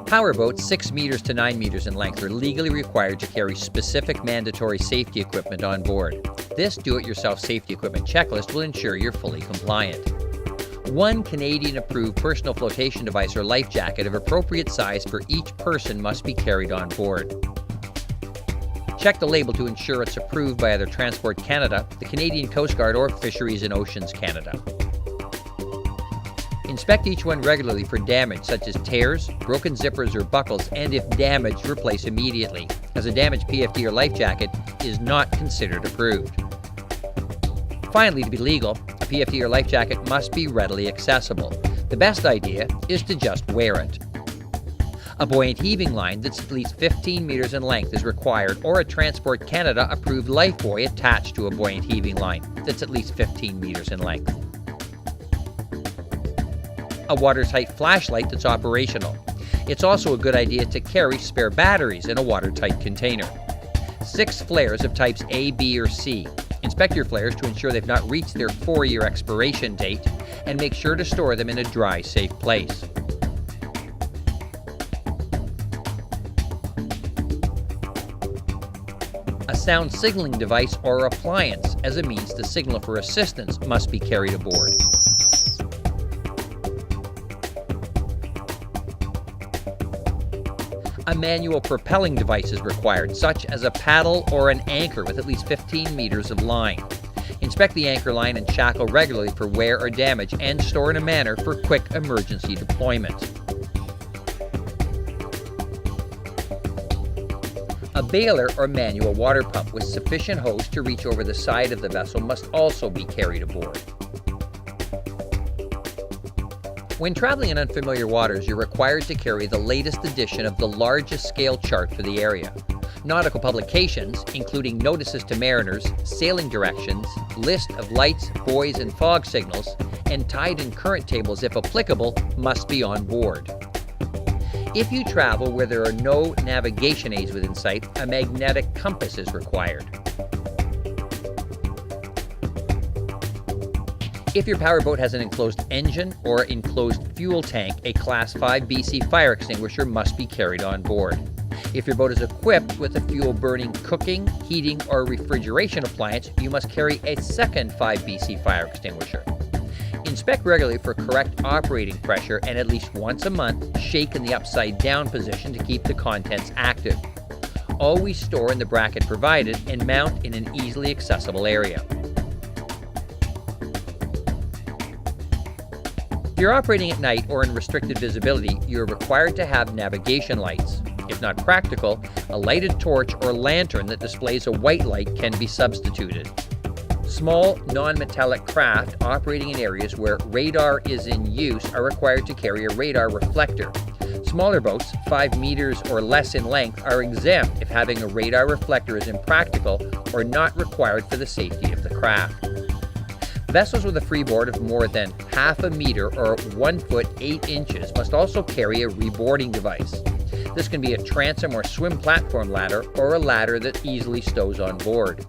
Powerboats 6 meters to 9 meters in length are legally required to carry specific mandatory safety equipment on board. This do-it-yourself safety equipment checklist will ensure you're fully compliant. One Canadian-approved personal flotation device or life jacket of appropriate size for each person must be carried on board. Check the label to ensure it's approved by either Transport Canada, the Canadian Coast Guard, or Fisheries and Oceans Canada. Inspect each one regularly for damage such as tears, broken zippers or buckles, and if damaged, replace immediately, as a damaged PFD or life jacket is not considered approved. Finally, to be legal, a PFD or life jacket must be readily accessible. The best idea is to just wear it. A buoyant heaving line that's at least 15 meters in length is required, or a Transport Canada approved life buoy attached to a buoyant heaving line that's at least 15 meters in length. A watertight flashlight that's operational. It's also a good idea to carry spare batteries in a watertight container. 6 flares of types A, B, or C. Inspect your flares to ensure they've not reached their 4-year expiration date, and make sure to store them in a dry, safe place. A sound signaling device or appliance as a means to signal for assistance must be carried aboard. A manual propelling device is required, such as a paddle or an anchor with at least 15 meters of line. Inspect the anchor line and shackle regularly for wear or damage, and store in a manner for quick emergency deployment. A baler or manual water pump with sufficient hose to reach over the side of the vessel must also be carried aboard. When traveling in unfamiliar waters, you're required to carry the latest edition of the largest scale chart for the area. Nautical publications, including notices to mariners, sailing directions, list of lights, buoys, and fog signals, and tide and current tables, if applicable, must be on board. If you travel where there are no navigation aids within sight, a magnetic compass is required. If your powerboat has an enclosed engine or enclosed fuel tank, a Class 5 BC fire extinguisher must be carried on board. If your boat is equipped with a fuel-burning cooking, heating, or refrigeration appliance, you must carry a second 5 BC fire extinguisher. Inspect regularly for correct operating pressure, and at least once a month, shake in the upside-down position to keep the contents active. Always store in the bracket provided and mount in an easily accessible area. If you're operating at night or in restricted visibility, you're required to have navigation lights. If not practical, a lighted torch or lantern that displays a white light can be substituted. Small, non-metallic craft operating in areas where radar is in use are required to carry a radar reflector. Smaller boats, 5 meters or less in length, are exempt if having a radar reflector is impractical or not required for the safety of the craft. Vessels with a freeboard of more than half a meter or 1 foot 8 inches must also carry a reboarding device. This can be a transom or swim platform ladder, or a ladder that easily stows on board.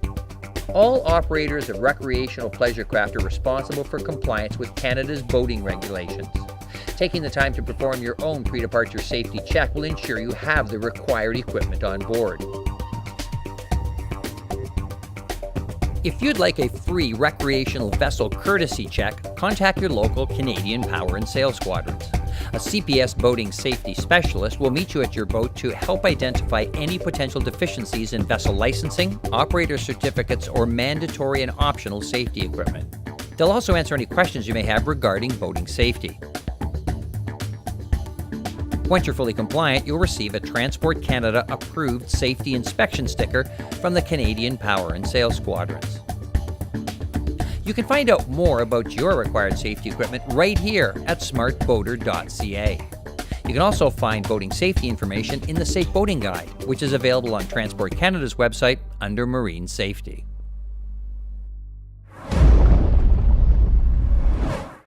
All operators of recreational pleasure craft are responsible for compliance with Canada's boating regulations. Taking the time to perform your own pre-departure safety check will ensure you have the required equipment on board. If you'd like a free recreational vessel courtesy check, contact your local Canadian Power and Sail Squadrons. A CPS boating safety specialist will meet you at your boat to help identify any potential deficiencies in vessel licensing, operator certificates, or mandatory and optional safety equipment. They'll also answer any questions you may have regarding boating safety. Once you're fully compliant, you'll receive a Transport Canada approved safety inspection sticker from the Canadian Power and Sail Squadrons. You can find out more about your required safety equipment right here at smartboater.ca. You can also find boating safety information in the Safe Boating Guide, which is available on Transport Canada's website under Marine Safety.